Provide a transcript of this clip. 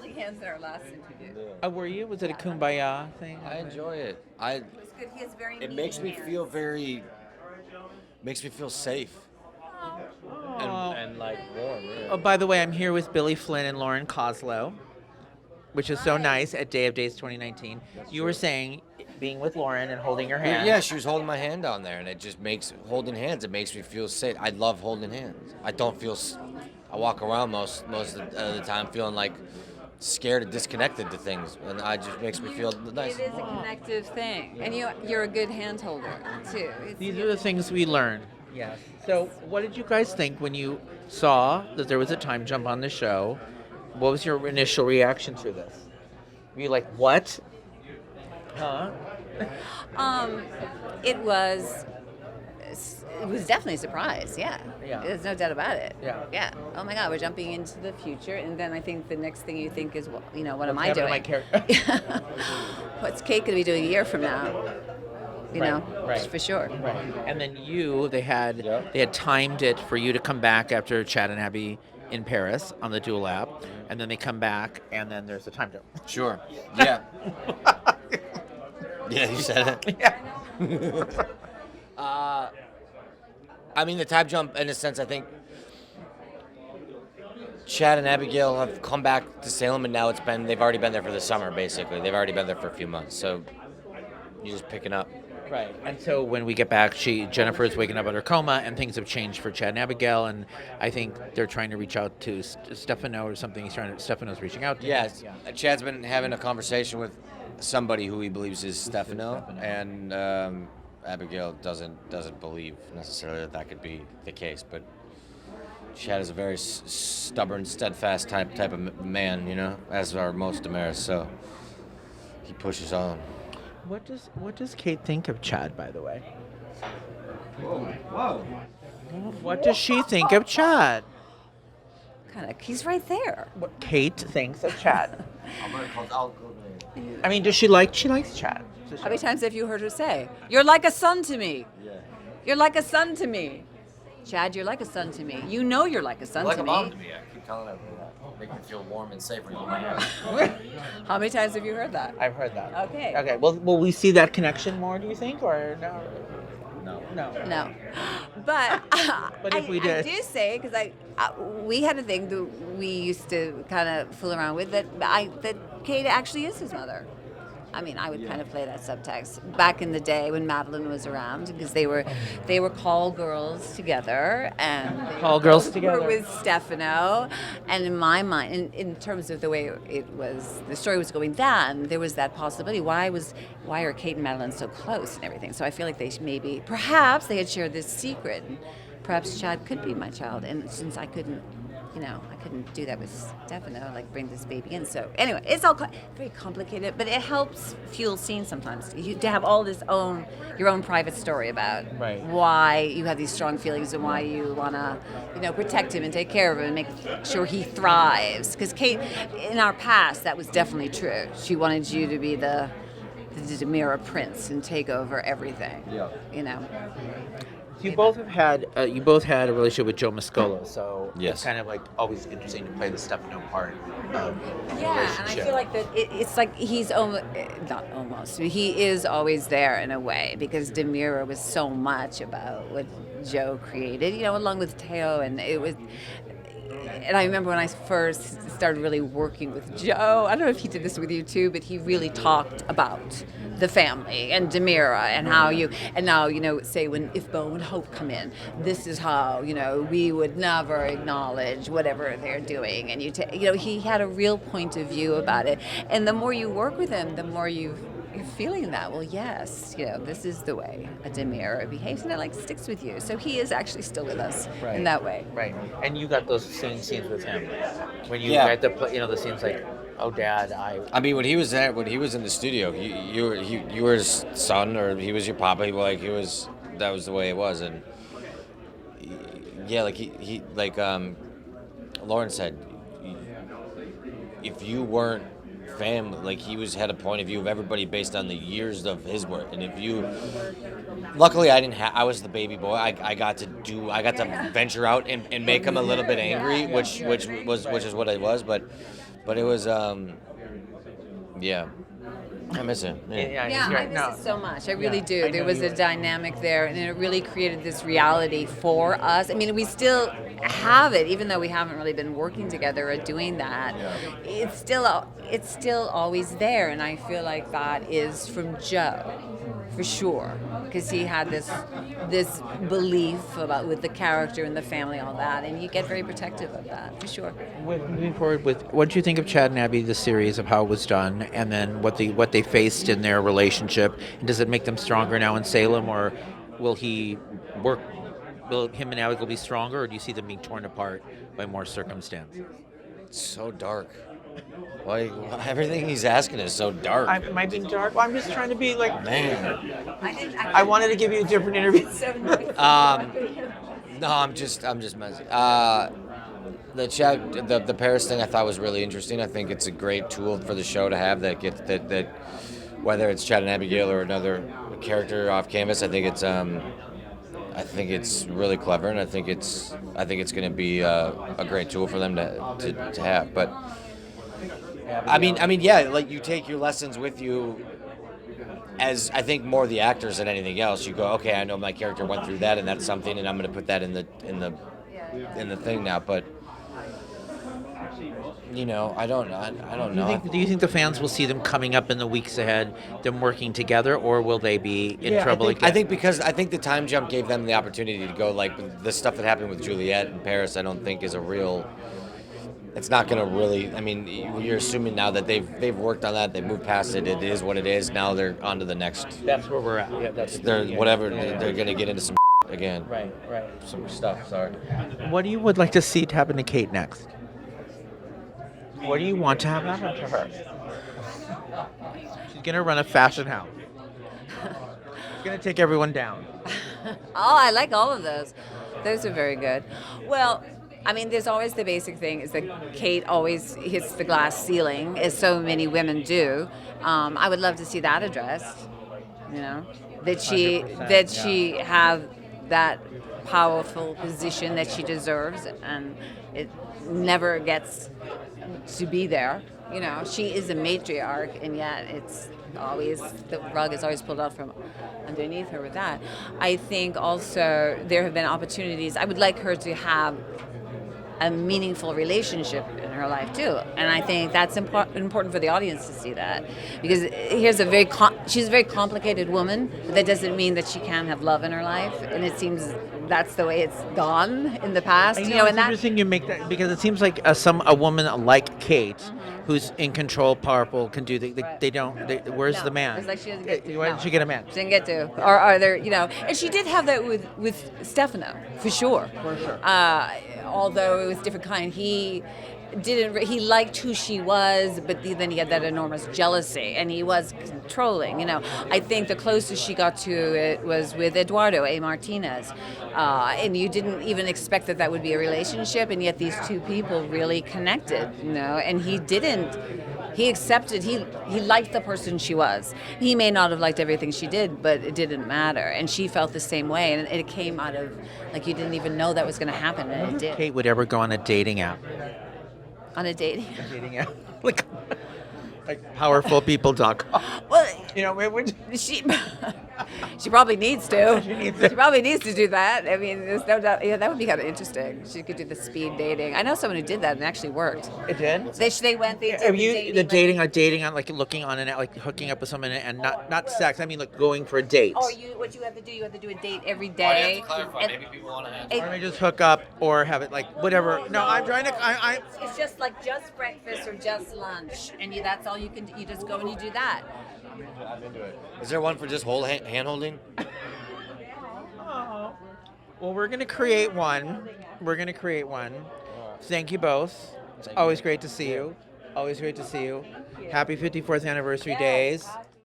holding hands in our last interview. Oh, were you? Was it a kumbaya thing? I enjoy it. It was good. He has very It meaty hands. makes me feel safe Oh. and like warm. Yeah. Oh, by the way, I'm here with Billy Flynn and Lauren Koslow, which is so nice at Day of Days 2019. You were saying being with Lauren and holding her hand. Yeah, she was holding my hand down there, and it just makes holding hands. It makes me feel safe. I love holding hands. I don't feel. I walk around most of the time feeling like scared and disconnected to things, and it just makes me feel nice. It is a connective thing, and you're a good hand holder too. These are the things we learn. Yes. So, what did you guys think when you saw that there was a time jump on the show? What was your initial reaction to this? Were you like, what? Huh? It was definitely a surprise. Yeah. Yeah. There's no doubt about it. Yeah. Yeah. Oh my God, we're jumping into the future, and then I think the next thing you think is, well, what am I What's doing? happening to my character? What's Kate going to be doing a year from now? Right. For sure. Right. And then they had timed it for you to come back after Chad and Abby in Paris on the dual app, and then they come back, and then there's a time jump. Sure. Yeah. Yeah, you said it. Yeah. I mean, the time jump, in a sense, I think Chad and Abigail have come back to Salem, and now they've already been there for the summer, basically. They've already been there for a few months, so you're just picking up. Right. And so when we get back, Jennifer is waking up out of her coma, and things have changed for Chad and Abigail, and I think they're trying to reach out to Stefano or something. Stefano's reaching out to Yes. him. Yeah. Chad's been having a conversation with somebody who he believes is Stefano, and Abigail doesn't believe necessarily that could be the case, but Chad is a very stubborn, steadfast type of man, as are most Damaris, so he pushes on. What does Kate think of Chad, by the way? Whoa. What does she think of Chad? He's right there. What Kate thinks of Chad. I'll I mean, she likes Chad? How many times have you heard her say, "You're like a son to me. Yeah. You're like a son to me." Chad, you're like a son to me. You know you're like a son Like to a me. mom to me. I keep telling everyone that. Make me feel warm and safe when you're in my house. How many times have you heard that? I've heard that. Okay. Okay. Well, will we see that connection more, do you think, or no? No. No. But, But if we did. I do say, because we had a thing that we used to kind of fool around with, that Kate actually is his mother. I mean, I would kind of play that subtext back in the day when Madeline was around, because they were call girls together, and Call girls together. were with Stefano. And in my mind, in terms of the way the story was going then, there was that possibility. Why are Kate and Madeline so close and everything? So I feel like perhaps they had shared this secret. And perhaps Chad could be my child, and since I couldn't do that with Stefano, like bring this baby in. So anyway, it's all very complicated, but it helps fuel scenes sometimes. To have all your own private story about why you have these strong feelings and why you want to, protect him and take care of him and make sure he thrives. Because Kate, in our past, that was definitely true. She wanted you to be the Demira prince and take over everything. Yeah. You both had a relationship with Joe Mascolo, so Yes. it's kind of like always interesting to play the Stefano part of the Yeah, and I relationship. feel like that it's like he's not almost. He is always there in a way, because Demira was so much about what Joe created, along with Teo, and it was. And I remember when I first started really working with Joe, I don't know if he did this with you too, but he really talked about the family and Demira and how say if Bo and Hope come in, this is how, we would never acknowledge whatever they're doing. And he had a real point of view about it. And the more you work with him, the more you're feeling that, well, yes, this is the way a Demira behaves, and it sticks with you. So he is actually still with us in that way. Right. And you got those scenes with him when you Yeah. had the scenes like, oh, Dad, I mean, when he was in the studio, you were his son, or he was your papa. That was the way it was, and yeah, like he Lauren said, if you weren't family, like he had a point of view of everybody based on the years of his work, and luckily I was the baby boy. I got to venture out and make him a little bit angry, which is what it was, but But it was yeah. I miss him. Yeah. Yeah, I miss it so much. I really do. There was a dynamic there, and it really created this reality for us. I mean, we still have it, even though we haven't really been working together or doing that. It's still always there, and I feel like that is from Joe, for sure, because he had this belief about with the character and the family, all that, and you get very protective of that, for sure. Moving forward with, what did you think of Chad and Abby, the series, of how it was done, and then what they faced in their relationship, and does it make them stronger now in Salem, or will he work? Will him and Abigail be stronger, or do you see them being torn apart by more circumstance? It's so dark. Like everything he's asking is so dark. Am I being dark? Well, I'm just trying to be like, Man. I wanted to give you a different interview. No, I'm just messing. The Chad, the Paris thing, I thought was really interesting. I think it's a great tool for the show to have that whether it's Chad and Abigail or another character off canvas. I think it's really clever, and I think it's going to be a great tool for them to have. But I mean, yeah, like you take your lessons with you. As I think more the actors than anything else, you go, okay, I know my character went through that, and that's something, and I'm going to put that in the thing now. But I don't know. Do you think the fans will see them coming up in the weeks ahead, them working together, or will they be in trouble again? I think because the time jump gave them the opportunity to go, like the stuff that happened with Juliet and Paris. I don't think is a real. It's not going to really. I mean, you're assuming now that they've worked on that, they moved past it. It is what it is. Now they're on to the next. That's where we're at. Yeah, they're going to get into some again. Right. Some stuff. Sorry. What do you would like to see happen to Kate next? What do you want to have happen to her? She's going to run a fashion house. She's going to take everyone down. Oh, I like all of those. Those are very good. Well, I mean, there's always the basic thing is that Kate always hits the glass ceiling, as so many women do. I would love to see that addressed. That she have that powerful position that she deserves, and it never gets to be there. She is a matriarch, and yet it's always, the rug is always pulled out from underneath her with that. I think also there have been opportunities. I would like her to have a meaningful relationship in her life too, and I think that's important for the audience to see that, because she's a very complicated woman, but that doesn't mean that she can't have love in her life, and it seems that's the way it's gone in the past. It's and interesting you make that, because it seems like a woman like Kate, who's in control, powerful, can do where's the man? It's like she doesn't get to. Why didn't she get a man? She didn't get to. Or are there, and she did have that with Stefano, for sure. For sure. Although it was different kind. He liked who she was, but then he had that enormous jealousy, and he was controlling. I think the closest she got to it was with Eduardo A. Martinez, and you didn't even expect that would be a relationship, and yet these two people really connected. And he didn't. He accepted. He liked the person she was. He may not have liked everything she did, but it didn't matter. And she felt the same way, and it came out of like you didn't even know that was going to happen, and it did. Kate would ever go on a dating app? On a dating app? like powerfulpeople.com. Well, she probably needs to. She probably needs to do that. I mean, there's no doubt. Yeah, that would be kind of interesting. She could do the speed dating. I know someone who did that and it actually worked. It did? They went. They did Are you the dating on like looking on and like hooking up with someone and not sex? I mean, like going for a date. Or what you have to do? You have to do a date every day. You have to clarify. Maybe people want to have. Or just hook up or have it like whatever. No, I'm trying to. It's just like just breakfast or just lunch, and that's all you can do. You just go and you do that. I'm into it. Is there one for just whole hand holding? Oh. Well, we're gonna create one. Thank you both. It's always great to see you. Happy 54th anniversary days.